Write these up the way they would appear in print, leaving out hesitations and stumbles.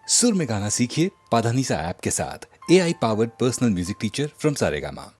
सुर में गाना सीखिए पाधानीसा ऐप के साथ। AI powered personal music teacher from Saregama.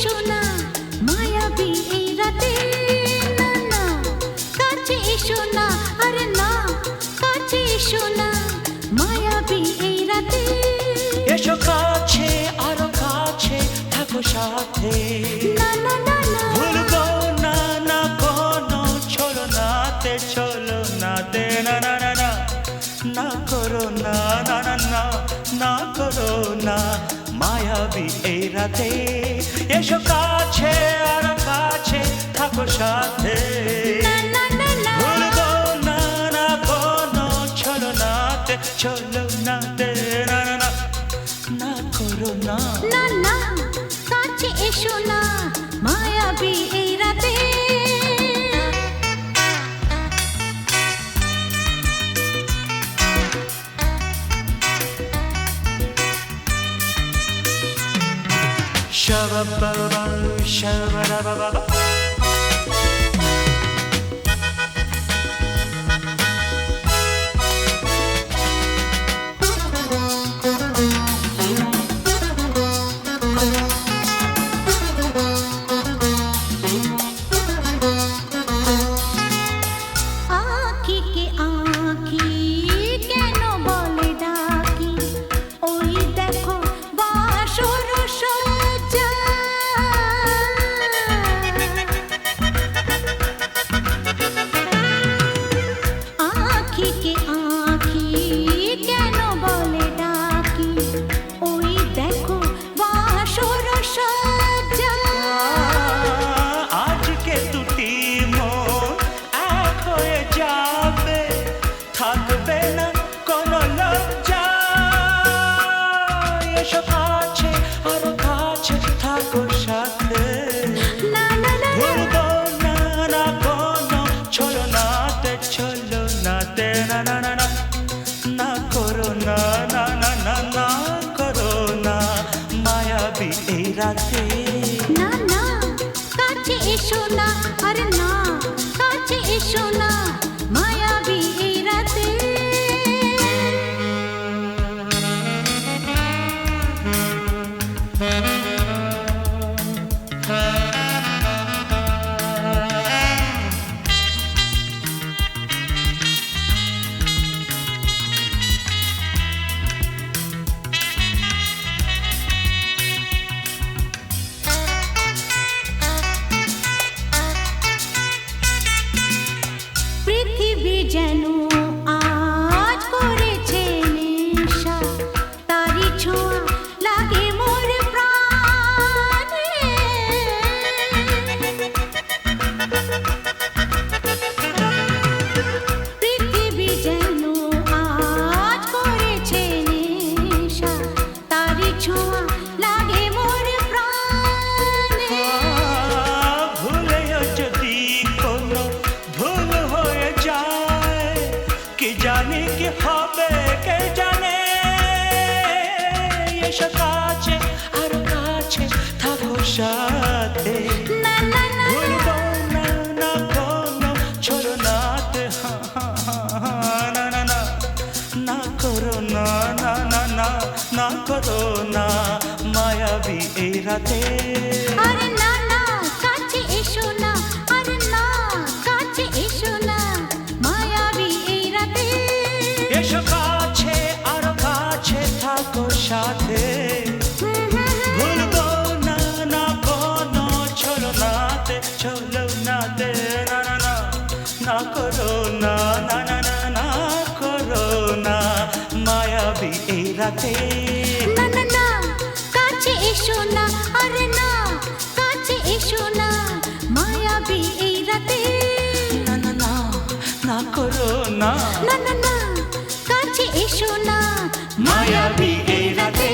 এসো না মায়াবী এই রাতে, না না কাছে এসো না, আরে না কাছে এসো না মায়াবী এই রাতে। এসো কাছে আরো কাছে থাকো সাথে, না না না না ভুলবো না না কোনো ছলনাতে, ছলনাতে না না না না, না করো না না না না, না করো না মায়াবী এই রাতে। এসো কাছে আরো কাছে থাকো সাথে, না না না না ভুলবো না না কোনো ছলনাতে, ছলনাতে না না না, না করো না। না না কাছে এসো না মায়াবী এই রাতে। Shabba-ba-ba, shabba-da-ba-ba-ba. আঁখিকে আঁখি কেন বলে ডাকি, ওই দেখো বাসর সজ্জা। আঁখিকে আঁখি কেন বলে ডাকি, ওই দেখো বাসর সজ্জা। আজকে দুটি মন এক হয়ে যাবে, থাকবে না কোনো লজ্জা। এসো কাছে আরো কাছে থাকো সাথে, না না না ভুলবো না না কোনো ছলনাতে, ছলনাতে না না না না, না করো না না না না, না করো না মায়াবী এই রাতে। না না কাছে এসো না, আরে না কাছে এসো না মায়াবী এই রাতে। পৃথিবী যেন আজ করেছে নেশা, তারি ছোঁয়া লাগে মোর প্রাণে। পৃথিবী যেন আজ করেছে নেশা, তারি ছোঁয়া লাগে মোর প্রাণে। ভুলেও যদি কোনো ভুল হয়ে যায়, কি জানি কি হবে কে জানে। এসো কাছে আরো কাছে থাকো সাথে, না না না ভুলবো না না কোনো ছলনাতে, না না না, না করো না না না না, না করো না মায়াবী এই রাতে। আরে না না কাছে এসো না, আরে না কাছে এসো না মায়াবী এই রাতে। এসো কাছে আরো কাছে থাকো সাথে, ভুলবো না না কোনো ছলনাতে, ছলনাতে না না না, না করো না না না না, না করো না মায়াবী এই রাতে। না না না কাছে এসো না, আরে না কাছে এসো না মায়াবী এই রাতে। না না না, না করো না না না না কাছে এসো না মায়াবী এই রাতে।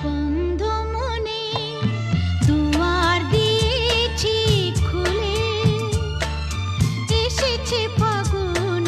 বন্ধ মনে দুয়ার দিয়েছি খুলে, এসেছে ফাগুন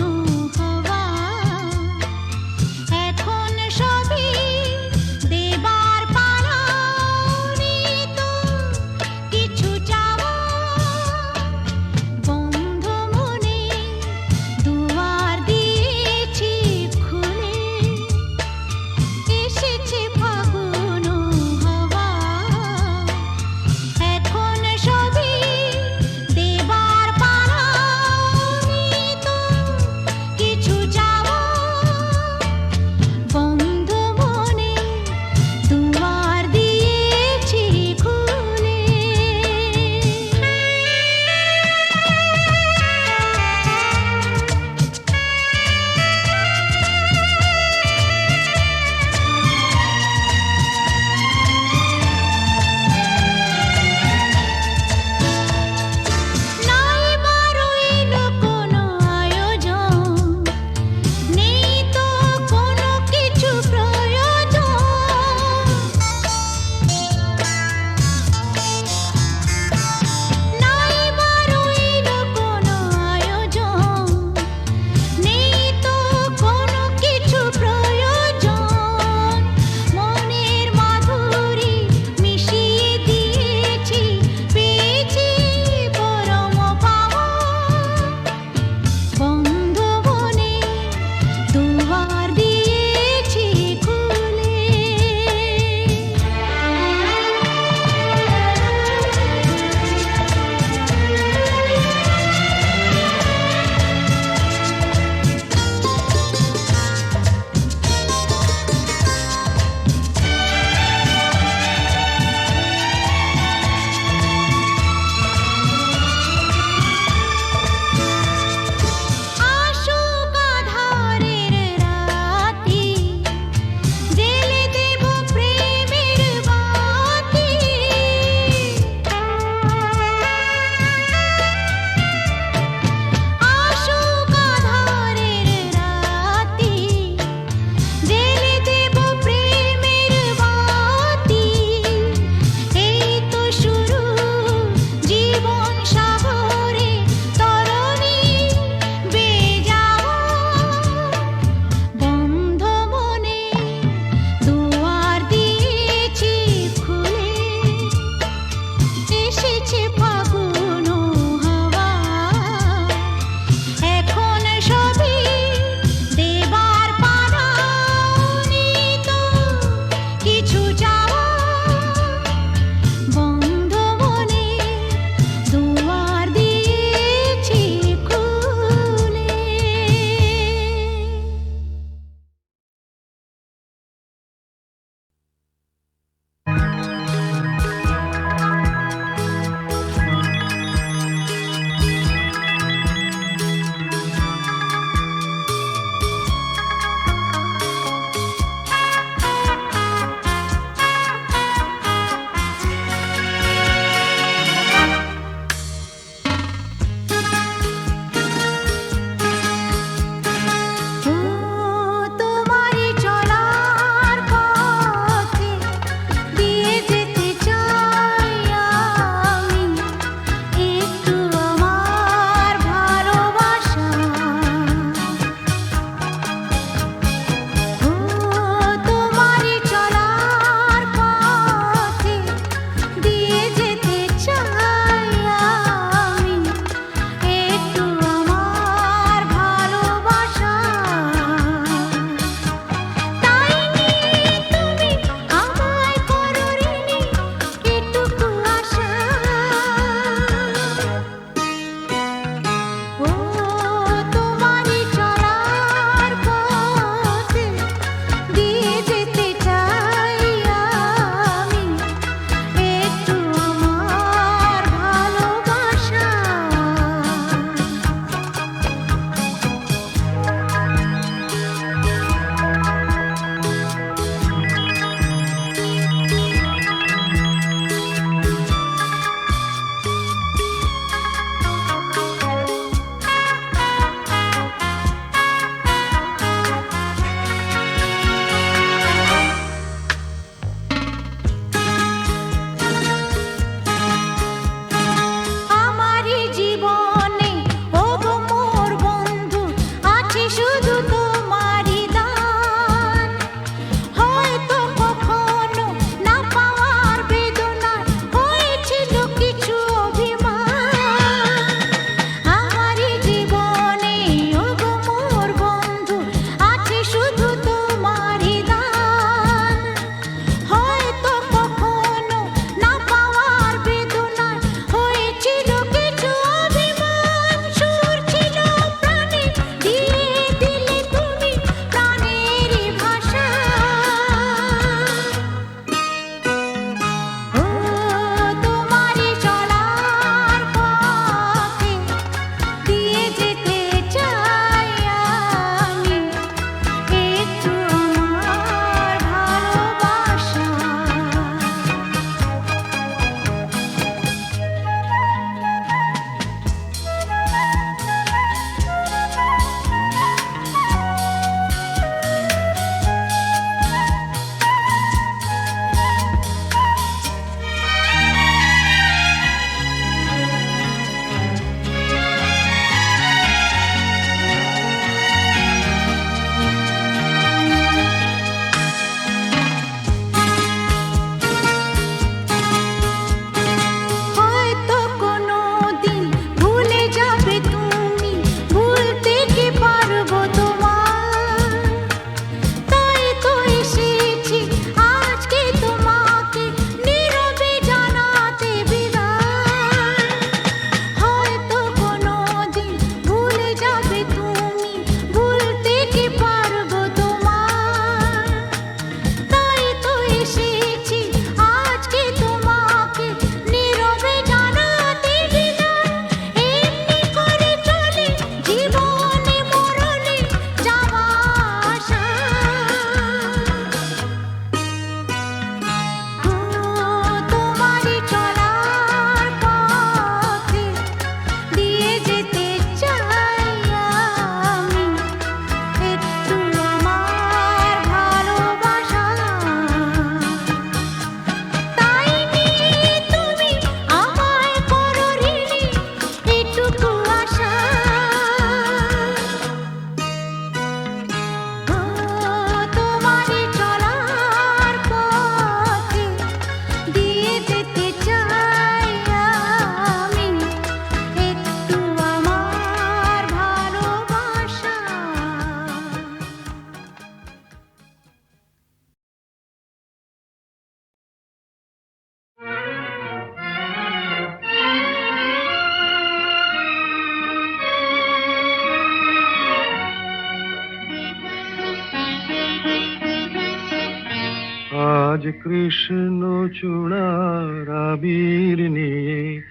আজ কৃষ্ণ চূড়ার আবির নিয়ে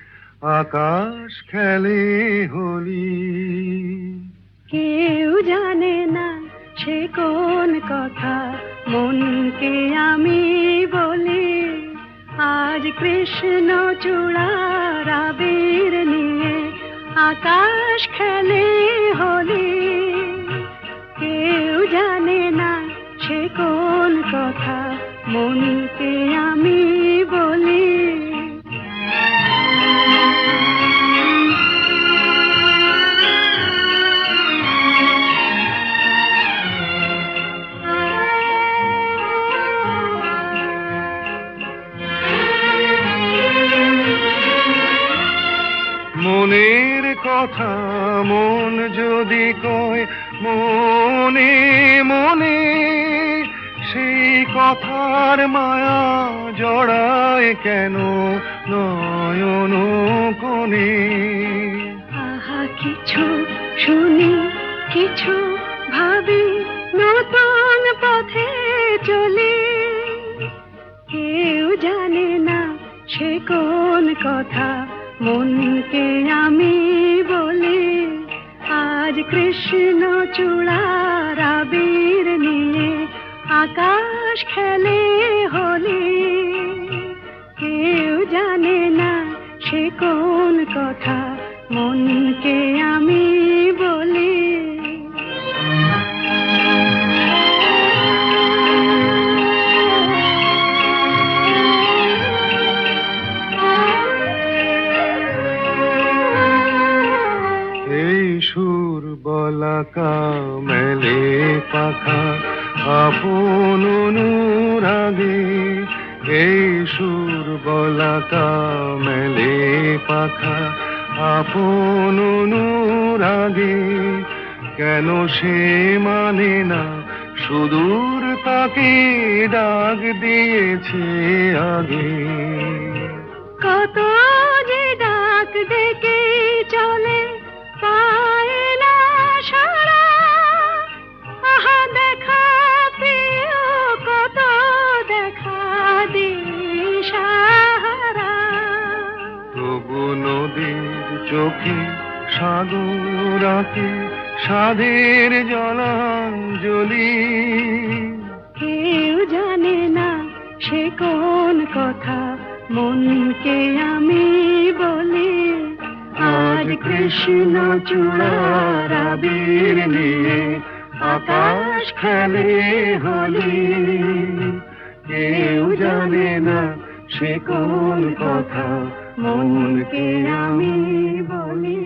আকাশ খেলে হোলি। কেউ জানে না সে কোন কথা মনকে আমি বলি। আজ কৃষ্ণ চূড়ার আবির নিয়ে আকাশ খেলে হোলি। কেউ জানে না সে কোন কথা মনকে আমি বলি। মনের কথা মন যদি কয় মনে মনে, সেই কথার মায়া জড়ায় কেন নয়ন কোণে। আহা কিছু শুনি কিছু ভাবি নতুন পথে চলি। কেউ জানে না সে কোন কথা মনকে আমি বলি। আজ কৃষ্ণ চূড়ার আবির নিয়ে আকাশ খেলে হোলি। কেউ জানে না সে কোন কথা মনকে আমি বলি। এই সুর বলাকা মেলে পাখা আপন অনুরাগে। এই সুর বলাকা মেলে পাখা আপন অনুরাগে। কেন সে মানে না সুদূর তাকে ডাক দিয়েছে আগে। কত যে ডাক ডেকে চলে পায় না সারা। আহা দেখা প্রিয় কত দেখা দিশাহারা। তবু নদীর চোখে সাগর আঁকে সাধের জলাঞ্জলি। কেউ জানে না সে কোন কথা মনকে আমি বলি। আজ কৃষ্ণ চূড়ার আবির নিয়ে আকাশ খেলে হোলি। কেউ জানে না সে কোন কথা মনকে আমি বলি।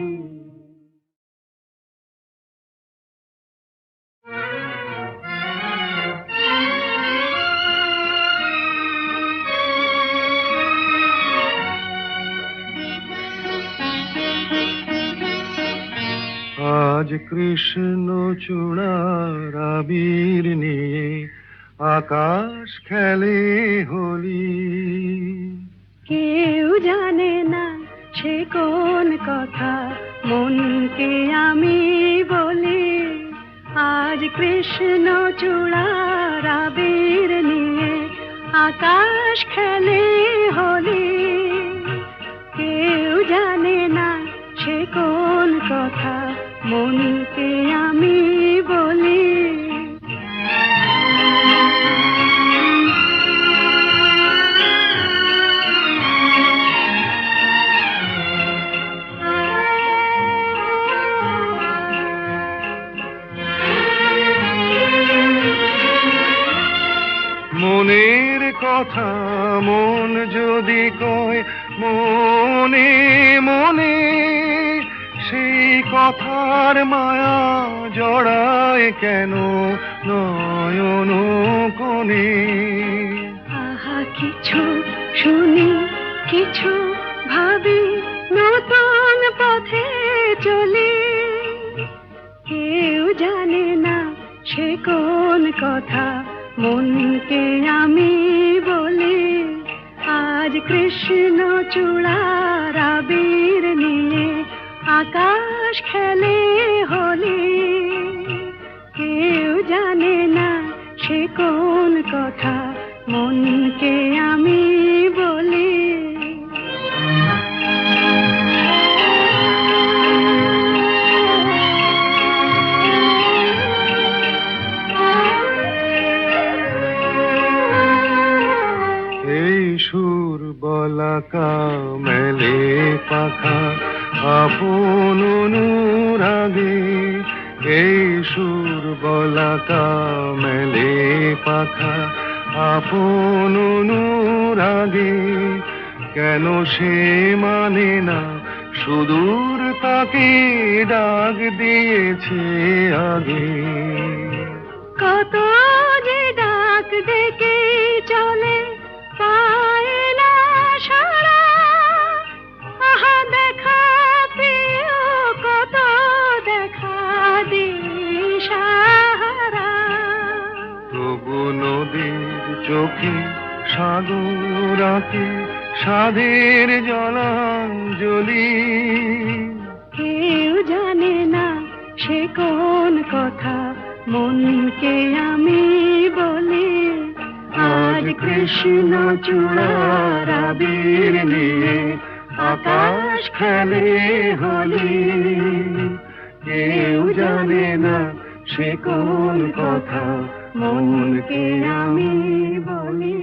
আজ কৃষ্ণ চূড়ার আবির নিয়ে আকাশ খেলে হোলি। কেউ জানে না সে কোন কথা মনকে আমি বলি। আজ কৃষ্ণ চূড়ার আবির নিয়ে আকাশ খেলে হোলি। কেউ জানে না সে কোন কথা মনকে আমি বলি। মনের কথা মন যদি কয় মনে মনে, সেই কথার মায়া জড়ায় কেন নয়ন কোণে। আহা কিছু শুনি কিছু ভাবি নতুন পথে চলি। কেউ জানে না সে কোন কথা মনকে আমি বলি। আজ কৃষ্ণ চূড়ার আবির নিয়ে আকাশ খেলে হোলি। কেউ জানে না সে কোন কথা মনকে আমি বলি। এই সুর বলাকা মেলে পাখা আপন অনুরাগে, এই সুর বলাকা মেলে পাখা আপন অনুরাগে, কেন সে মানে না সুদূর তাকে ডাক দিয়েছে আগে। কত যে ডাক ডেকে চলে পায় না সারা, আহা দেখা প্রিয় কত দেখা দিশাহারা। তবু নদীর চোখে সাগর আঁকে সাধের জলাঞ্জলি, কেউ জানে না সে কোন কথা মনকে আমি বলি। আজ কৃষ্ণ চূড়ার আবির নিয়ে আকাশ খেলে হোলি, কেউ জানে না সে কোন কথা মনকে আমি বলি।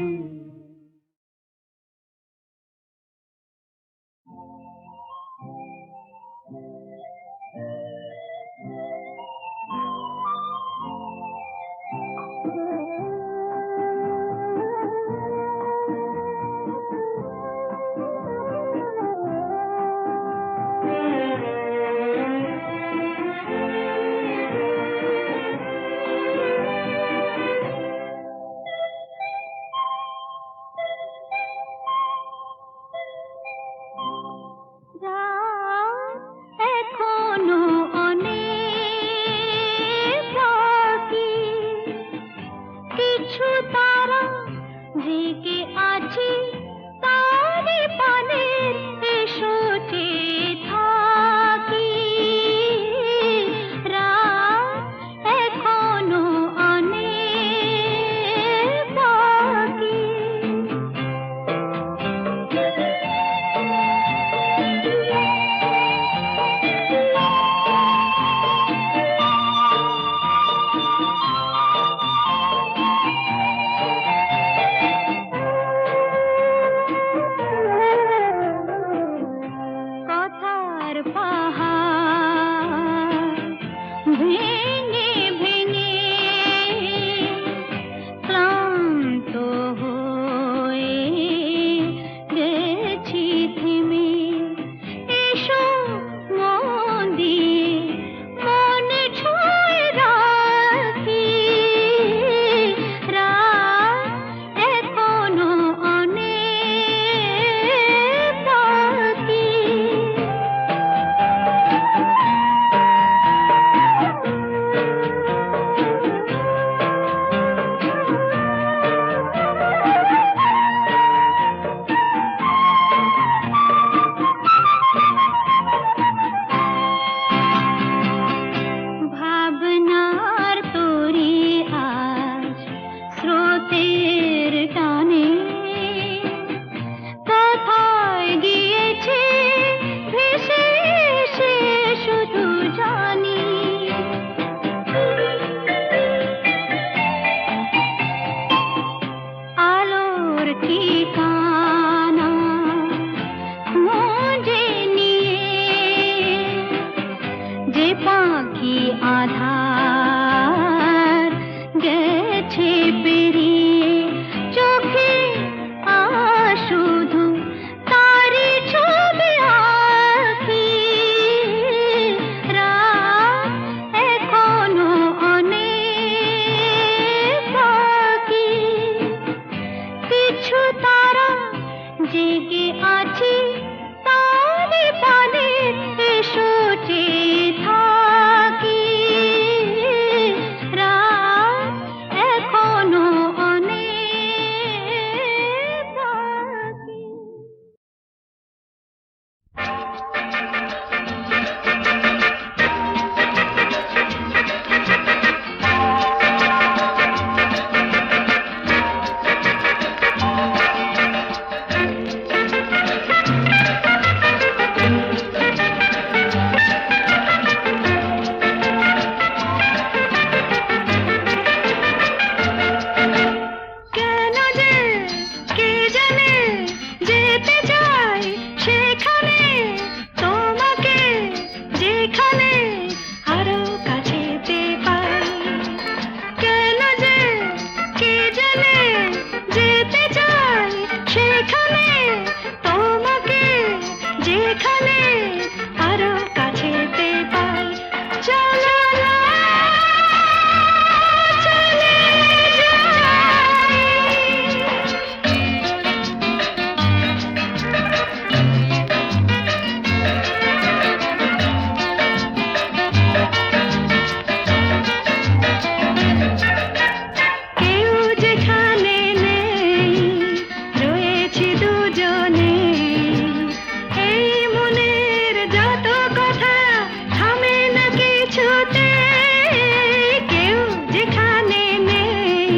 এখনো অনেক বাকি, কিছু তারা জেগে আছে তারে পানে, এসো চেয়ে থাকি। রাত এখনো অনেক বাকি। কথার পাহাড় ভেঙে ভেঙে ক্লান্ত হয়ে গেছি থেমে, এসো মন দিয়ে মন ছুঁয়ে রাখি। রাত এখনো অনেক বাকি। ভাবনার তরি আজ স্রোতের টানে কোথায় গিয়েছে ভেসে এসে শুধু জানি। আলোর ঠিকানা খুঁজে নিয়ে যে পাখি আধার গেছে পেরিয়ে, চোখে শুধু তারি ছবি আঁকি। রাত এখনো অনেক বাকি, কিছু তারা জেগে আছে তারে পানে, এসো চেয়ে থাকি। রাত এখনো অনেক বাকি। কেন যে কে জানে যেতে চাই সেখানে তোমাকে যেখানে আরো কাছেতে পাই কেন যে কে জানে যেতে চাই সেখানে তোমাকে যেখানে আরো কাছেতে পাই চলো না চলে যাই কেউ যেখানে নেই রয়েছি দুজনে এই মনের যত কথা থামে না কিছুতে কেউ যেখানে নেই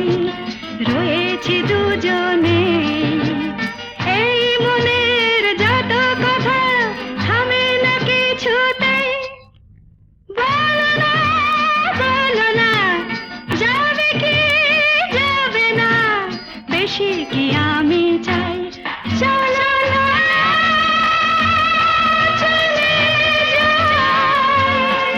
রয়েছি দুজনে এই মনের যত কথা থামে না কিছুতে বলো না যাবে কি যাবে না বেশি কি আমি চাই চলো না চলে যাই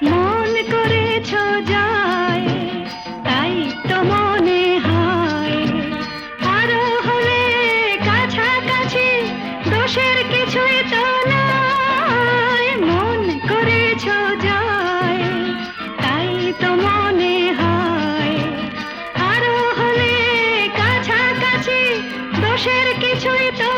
মন করেছ যায় তাই তো মনে হয় আরো হলে কাছাকাছি দোষের কিছুই তো নয় মন করেছ যায় তাই তো মনে হয় আরো হলে কাছাকাছি দোষের কিছুই তো